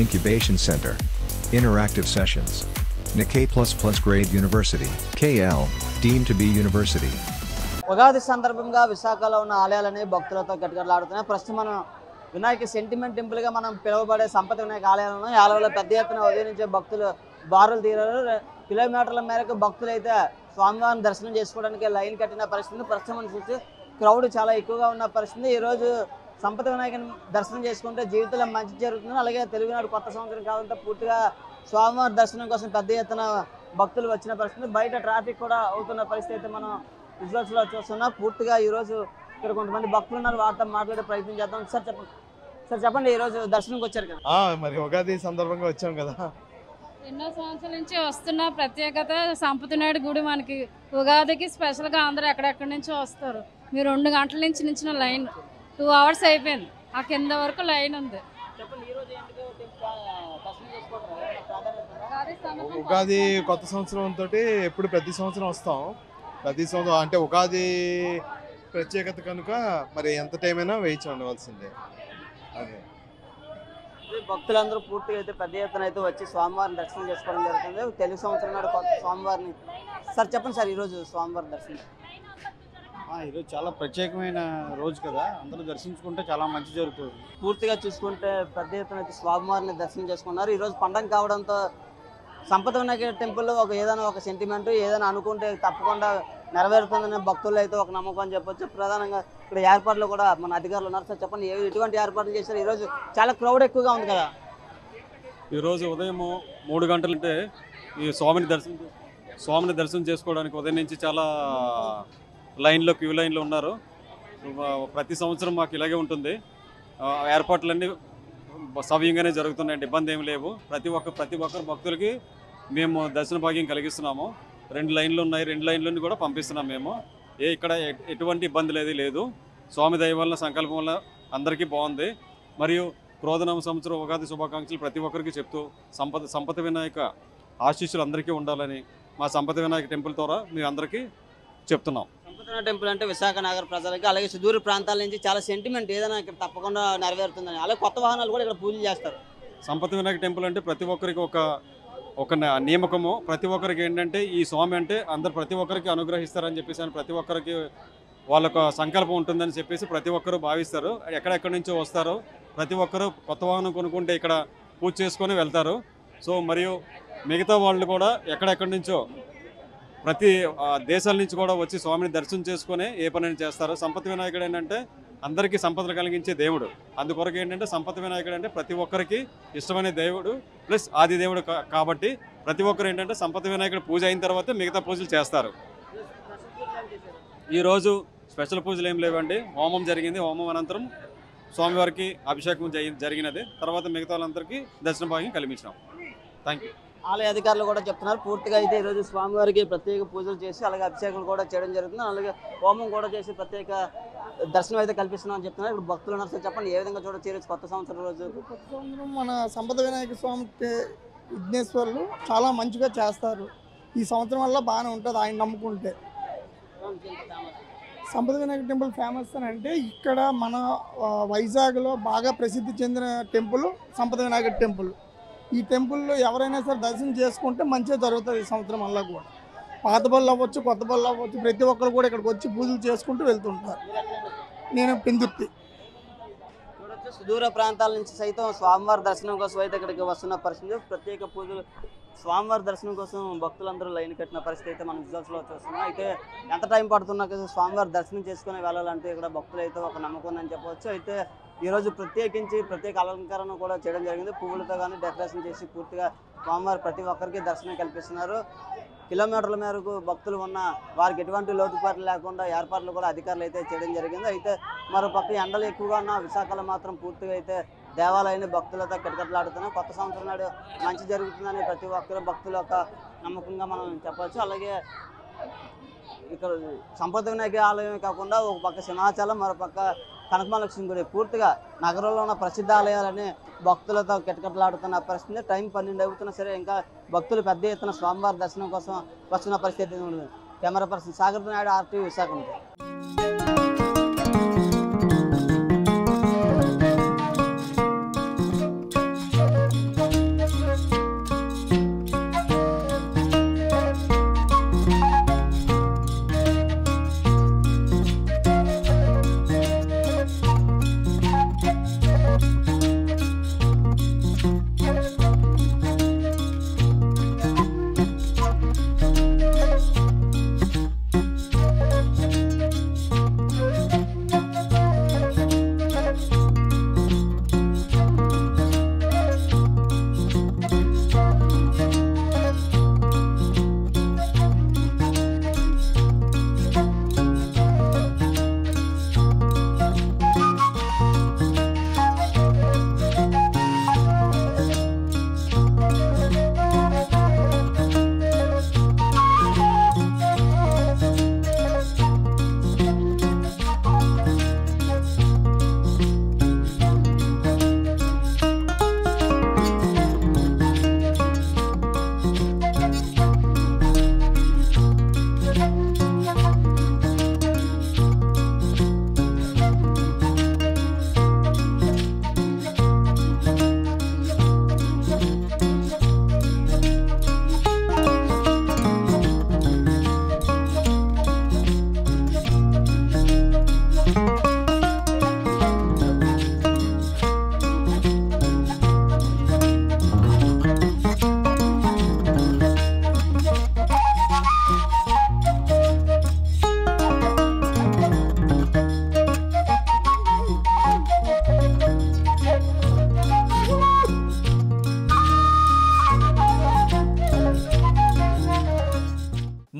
Incubation Center. Interactive sessions. Nikkei++ grade university. KL, deemed to be university. Ugadi సందర్భంగా విశాఖలో ఉన్న ఆలయాలని భక్తులతో గటగటలాడుతున్నాయి. ప్రస్తుతం మనం వినాయక సెంటిమెంట్ టెంపుల్గా మనం పిలువబడే సంపద వినాయక ఆలయాలను ఆలయాల్లో పెద్ద ఎత్తున ఉదయం నుంచే భక్తులు బారులు తీరారు. కిలోమీటర్ల మేరకు భక్తులు అయితే స్వామివారిని దర్శనం చేసుకోవడానికి లైన్ కట్టిన పరిస్థితి. ప్రస్తుతం మనం చూస్తే క్రౌడ్ చాలా ఎక్కువగా ఉన్న పరిస్థితి. ఈరోజు సంపద వినాయకుని దర్శనం చేసుకుంటే జీవితంలో మంచి జరుగుతుంది. అలాగే తెలుగునాడు కొత్త సంవత్సరం కావాలంటే పూర్తిగా స్వామివారి దర్శనం కోసం పెద్ద ఎత్తున భక్తులు వచ్చిన పరిస్థితి. బయట ట్రాఫిక్ కూడా అవుతున్న పరిస్థితి అయితే మనం విజువల్స్లో చూస్తున్నాం. పూర్తిగా ఈరోజు ఇక్కడ కొంతమంది భక్తులు ఉన్నారు, వారితో మాట్లాడే ప్రయత్నం చేద్దాం. సార్ చెప్పండి, ఈరోజు దర్శనంకి వచ్చారు కదా? మరి ఉగాది సందర్భంగా వచ్చాం కదా. ఎన్నో సంవత్సరాల నుంచి వస్తున్న ప్రత్యేకత సంపతనాయుడు గుడి. మనకి ఉగాదికి స్పెషల్గా అందరూ ఎక్కడెక్కడి నుంచో వస్తారు. మీరు 2 గంటల నుంచి నించిన లైన్ 2 hours అయిపోయింది. ఆ కింద వరకు లైన్ ఉంది. ఉగాది కొత్త సంవత్సరంతో ఎప్పుడు ప్రతి సంవత్సరం వస్తాం. ప్రతి సంవత్సరం అంటే ఉగాది ప్రత్యేకత కనుక మరి ఎంత టైం అయినా వేచి ఉండవలసిందే. అదే భక్తులందరూ పూర్తిగా అయితే పెద్ద ఎత్తున అయితే వచ్చి స్వామివారిని దర్శనం చేసుకోవడం జరుగుతుంది. తెలుగు సంవత్సరం నాడు కొత్త స్వామివారిని. సార్ చెప్పండి సార్, ఈరోజు స్వామివారి దర్శనం ఈరోజు చాలా ప్రత్యేకమైన రోజు కదా, అందరూ దర్శించుకుంటే చాలా మంచి జరుగుతుంది. పూర్తిగా చూసుకుంటే పెద్ద ఎత్తున అయితే స్వామివారిని దర్శనం చేసుకున్నారు. ఈరోజు పండగ కావడంతో సంపద వినాయక టెంపుల్లో ఏదైనా ఒక సెంటిమెంట్ ఏదైనా అనుకుంటే తప్పకుండా నెరవేరుతుందనే భక్తులు అయితే ఒక నమ్మకం అని చెప్పొచ్చు. ప్రధానంగా ఇక్కడ ఏర్పాట్లు కూడా మన అధికారులు ఉన్నారు. సార్ చెప్పండి, ఎటువంటి ఏర్పాట్లు చేశారు? ఈరోజు చాలా క్రౌడ్ ఎక్కువగా ఉంది కదా. ఈరోజు ఉదయం 3 గంటలంటే ఈ స్వామిని దర్శనం చేసుకోవడానికి ఉదయం నుంచి చాలా క్యూ లైన్లో ఉన్నారు. ప్రతి సంవత్సరం మాకు ఇలాగే ఉంటుంది. ఏర్పాట్లన్నీ సవ్యంగానే జరుగుతున్నాయండి, ఇబ్బంది ఏమి లేవు. ప్రతి ఒక్కరు భక్తులకి మేము దర్శన భాగ్యం కలిగిస్తున్నాము. 2 లైన్లు ఉన్నాయి, 2 లైన్లను కూడా పంపిస్తున్నాం మేము. ఇక్కడ ఎటువంటి ఇబ్బంది లేదు. స్వామి దయ వల్ల సంకల్పం వల్ల అందరికీ బాగుంది. మరియు క్రోధనామ సంవత్సరం ఉగాది శుభాకాంక్షలు ప్రతి ఒక్కరికి చెప్తూ సంపద వినాయక ఆశీస్సులు అందరికీ ఉండాలని మా సంపద వినాయక టెంపుల్ ద్వారా మేము అందరికీ చెప్తున్నాం. సంపద టెంపుల్ అంటే విశాఖ నగర ప్రజలకి అలాగే సుదూర ప్రాంతాల నుంచి చాలా సెంటిమెంట్ ఏదైనా ఇక్కడ తప్పకుండా నెరవేరుతుందని, అలాగే కొత్త వాహనాలు కూడా ఇక్కడ పూజలు చేస్తారు. సంపద వినాయక టెంపుల్ అంటే ప్రతి ఒక్కరికి ఒక నియామకము. ప్రతి ఒక్కరికి ఏంటంటే ఈ స్వామి అంటే ప్రతి ఒక్కరికి అనుగ్రహిస్తారని చెప్పేసి ప్రతి ఒక్కరికి వాళ్ళకు సంకల్పం ఉంటుందని చెప్పేసి ప్రతి ఒక్కరు భావిస్తారు. ఎక్కడెక్కడి నుంచో వస్తారు. ప్రతి ఒక్కరు కొత్త వాహనం కొనుక్కుంటే ఇక్కడ పూజ చేసుకొని వెళ్తారు. సో మరియు మిగతా వాళ్ళు కూడా ఎక్కడెక్కడి నుంచో ప్రతి దేశాల నుంచి కూడా వచ్చి స్వామిని దర్శనం చేసుకొని ఏ పనిని చేస్తారు. సంపద వినాయకుడు ఏంటంటే అందరికీ సంపదలు కలిగించే దేవుడు. అందుకొరకు ఏంటంటే సంపద వినాయకుడు అంటే ప్రతి ఒక్కరికి ఇష్టమైన దేవుడు ప్లస్ ఆది దేవుడు కాబట్టి ప్రతి ఒక్కరు ఏంటంటే సంపద వినాయకుడు పూజ అయిన తర్వాత మిగతా పూజలు చేస్తారు. ఈరోజు స్పెషల్ పూజలు ఏం లేవండి. హోమం జరిగింది. హోమం అనంతరం స్వామివారికి అభిషేకం జరిగినది. తర్వాత మిగతా వాళ్ళందరికీ దర్శన భాగ్యం కల్పించినాం. Thank you. ఆలయ అధికారులు కూడా చెప్తున్నారు పూర్తిగా అయితే ఈరోజు స్వామివారికి ప్రత్యేక పూజలు చేసి అలాగే అభిషేకం కూడా చేయడం జరుగుతుంది. అలాగే హోమం కూడా చేసి ప్రత్యేక దర్శనం అయితే కల్పిస్తున్నామని చెప్తున్నారు. ఇప్పుడు భక్తులు ఉన్నారు. సార్ చెప్పండి, ఏ విధంగా చూడొచ్చు ఈరోజు కొత్త సంవత్సరం రోజు? కొత్త సంవత్సరం మన సంపద వినాయక స్వామి విఘ్నేశ్వర్లు చాలా మంచిగా చేస్తారు. ఈ సంవత్సరం వల్ల బాగానే ఉంటుంది ఆయన నమ్ముకుంటే. సంపద వినాయక టెంపుల్ ఫేమస్ అని అంటే ఇక్కడ మన వైజాగ్లో బాగా ప్రసిద్ధి చెందిన టెంపుల్ సంపద వినాయక టెంపుల్. ఈ టెంపుల్లో ఎవరైనా సరే దర్శనం చేసుకుంటే మంచిగా జరుగుతుంది. ఈ సంవత్సరం వల్ల కూడా పాత బళ్ళు అవ్వచ్చు, కొత్త బళ్ళు అవ్వచ్చు, ప్రతి ఒక్కరు కూడా ఇక్కడికి వచ్చి పూజలు చేసుకుంటూ వెళ్తుంటారు. నేను పెందుర్తి. చూడొచ్చు, సుదూర ప్రాంతాల నుంచి సైతం స్వామివారి దర్శనం కోసం అయితే ఇక్కడికి వస్తున్న పరిస్థితి. ప్రత్యేక పూజలు స్వామివారి దర్శనం కోసం భక్తులందరూ లైన్ కట్టిన పరిస్థితి అయితే మనం విజువల్స్లో చూస్తున్నాం. అయితే ఎంత టైం పడుతున్నా కదా స్వామివారి దర్శనం చేసుకుని వెళ్ళాలంటే ఇక్కడ భక్తులు అయితే ఒక నమ్మకం అని చెప్పవచ్చు. అయితే ఈరోజు ప్రత్యేక అలంకరణ కూడా చేయడం జరిగింది. పువ్వులతో కానీ డెకరేషన్ చేసి పూర్తిగా స్వామివారి ప్రతి ఒక్కరికి దర్శనం కల్పిస్తున్నారు. కిలోమీటర్ల మేరకు భక్తులు ఉన్న వారికి ఎటువంటి లోటుపాట్లు లేకుండా ఏర్పాట్లు కూడా అధికారులు అయితే చేయడం జరిగింది. అయితే మరోపక్క ఎండలు ఎక్కువగా ఉన్న విశాఖలో మాత్రం పూర్తిగా అయితే దేవాలయాన్ని భక్తులతో కిటకిటలాడుతున్నాయి. కొత్త సంవత్సరం నాడు మంచి జరుగుతుందని ప్రతి ఒక్కరు భక్తుల యొక్క నమ్మకంగా మనం చెప్పవచ్చు. అలాగే ఇక్కడ సంపద వినాయక ఆలయమే కాకుండా ఒక పక్క సింహాచలం, మరోపక్క కనకమహాలక్ష్మి గుడి పూర్తిగా నగరంలో ఉన్న ప్రసిద్ధ ఆలయాలని భక్తులతో కిటకిటలాడుతున్న పరిస్థితి. టైం 12 అవుతున్నా సరే ఇంకా భక్తులు పెద్ద ఎత్తున స్వామివారి దర్శనం కోసం వస్తున్న పరిస్థితి ఉంది. Camera person Sagar Naidu, RTV Visakha.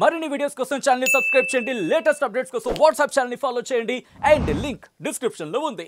మరిన్ని వీడియోస్ కోసం ఛానల్ ని సబ్స్క్రైబ్ చేయండి, లేటెస్ట్ అప్డేట్స్ కోసం వాట్సాప్ ఛానల్ ని ఫాలో చేయండి అండ్ లింక్ డిస్క్రిప్షన్ లో ఉంది.